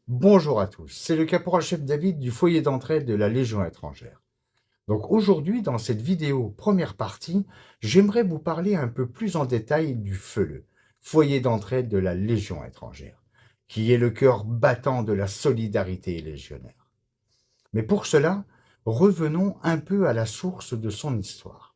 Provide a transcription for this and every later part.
Bonjour à tous, c'est le caporal-chef David du foyer d'entraide de la Légion étrangère. Donc aujourd'hui, dans cette vidéo première partie, j'aimerais vous parler un peu plus en détail du FELE, foyer d'entraide de la Légion étrangère, qui est le cœur battant de la solidarité légionnaire. Mais pour cela, revenons un peu à la source de son histoire.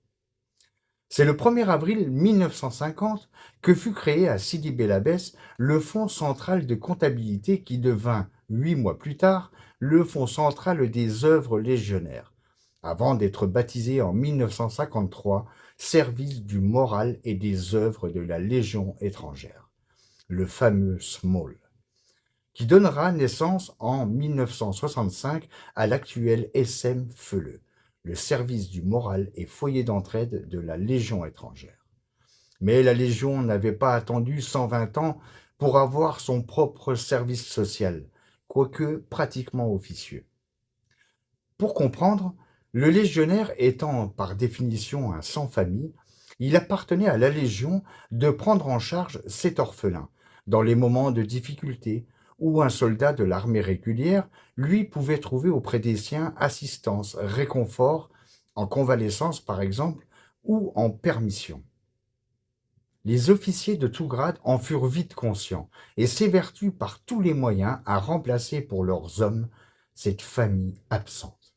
C'est le 1er avril 1950 que fut créé à Sidi Bel Abbès le Fonds central de comptabilité qui devint, 8 mois plus tard, le Fonds central des œuvres légionnaires, avant d'être baptisé en 1953 Service du moral et des œuvres de la Légion étrangère, le fameux SMALL, qui donnera naissance en 1965 à l'actuel SM-FELE, le service du moral et foyer d'entraide de la Légion étrangère. Mais la Légion n'avait pas attendu 120 ans pour avoir son propre service social, quoique pratiquement officieux. Pour comprendre, le légionnaire étant par définition un sans-famille, il appartenait à la Légion de prendre en charge cet orphelin dans les moments de difficulté où un soldat de l'armée régulière, lui, pouvait trouver auprès des siens assistance, réconfort, en convalescence par exemple, ou en permission. Les officiers de tout grade en furent vite conscients et s'évertuent par tous les moyens à remplacer pour leurs hommes cette famille absente.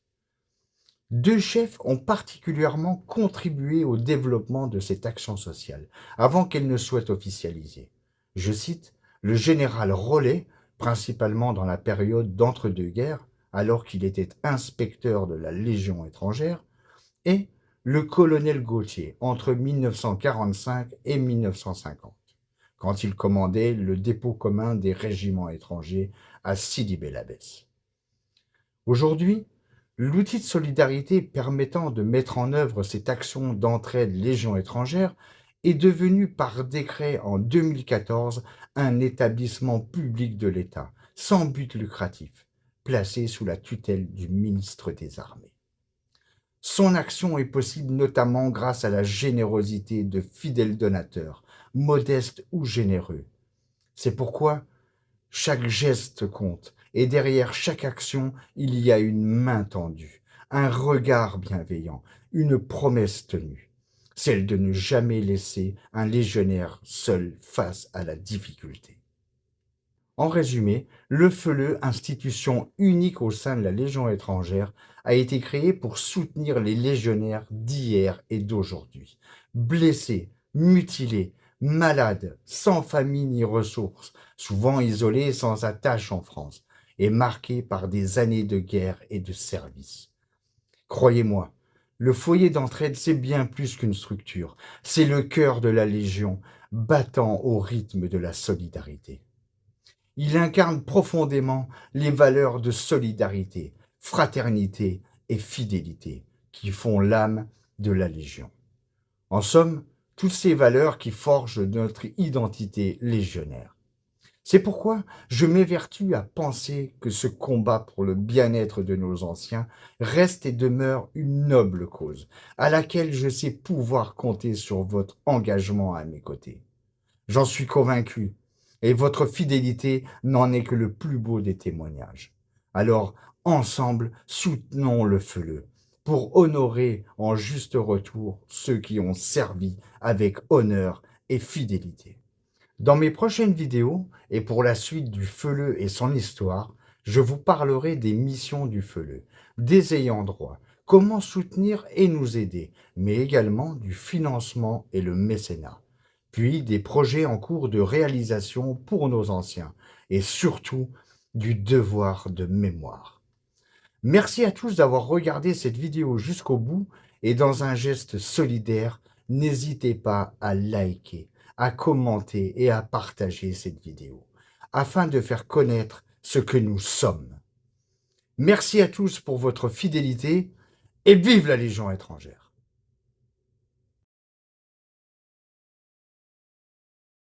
Deux chefs ont particulièrement contribué au développement de cette action sociale, avant qu'elle ne soit officialisée. Je cite le général Rollet, principalement dans la période d'entre-deux-guerres, alors qu'il était inspecteur de la Légion étrangère, et le colonel Gautier, entre 1945 et 1950, quand il commandait le dépôt commun des régiments étrangers à Sidi Bel Abbès. Aujourd'hui, l'outil de solidarité permettant de mettre en œuvre cette action d'entraide Légion étrangère est devenu par décret en 2014 un établissement public de l'État, sans but lucratif, placé sous la tutelle du ministre des Armées. Son action est possible notamment grâce à la générosité de fidèles donateurs, modestes ou généreux. C'est pourquoi chaque geste compte, et derrière chaque action, il y a une main tendue, un regard bienveillant, une promesse tenue, celle de ne jamais laisser un légionnaire seul face à la difficulté. En résumé, le FELE, institution unique au sein de la Légion étrangère, a été créé pour soutenir les légionnaires d'hier et d'aujourd'hui, blessés, mutilés, malades, sans famille ni ressources, souvent isolés sans attache en France, et marqués par des années de guerre et de service. Croyez-moi, le foyer d'entraide, c'est bien plus qu'une structure, c'est le cœur de la Légion, battant au rythme de la solidarité. Il incarne profondément les valeurs de solidarité, fraternité et fidélité qui font l'âme de la Légion. En somme, toutes ces valeurs qui forgent notre identité légionnaire. C'est pourquoi je m'évertue à penser que ce combat pour le bien-être de nos anciens reste et demeure une noble cause, à laquelle je sais pouvoir compter sur votre engagement à mes côtés. J'en suis convaincu, et votre fidélité n'en est que le plus beau des témoignages. Alors, ensemble, soutenons le FELE pour honorer en juste retour ceux qui ont servi avec honneur et fidélité. Dans mes prochaines vidéos, et pour la suite du FELE et son histoire, je vous parlerai des missions du FELE, des ayants droit, comment soutenir et nous aider, mais également du financement et le mécénat, puis des projets en cours de réalisation pour nos anciens, et surtout du devoir de mémoire. Merci à tous d'avoir regardé cette vidéo jusqu'au bout, et dans un geste solidaire, n'hésitez pas à liker, à commenter et à partager cette vidéo, afin de faire connaître ce que nous sommes. Merci à tous pour votre fidélité, et vive la Légion étrangère!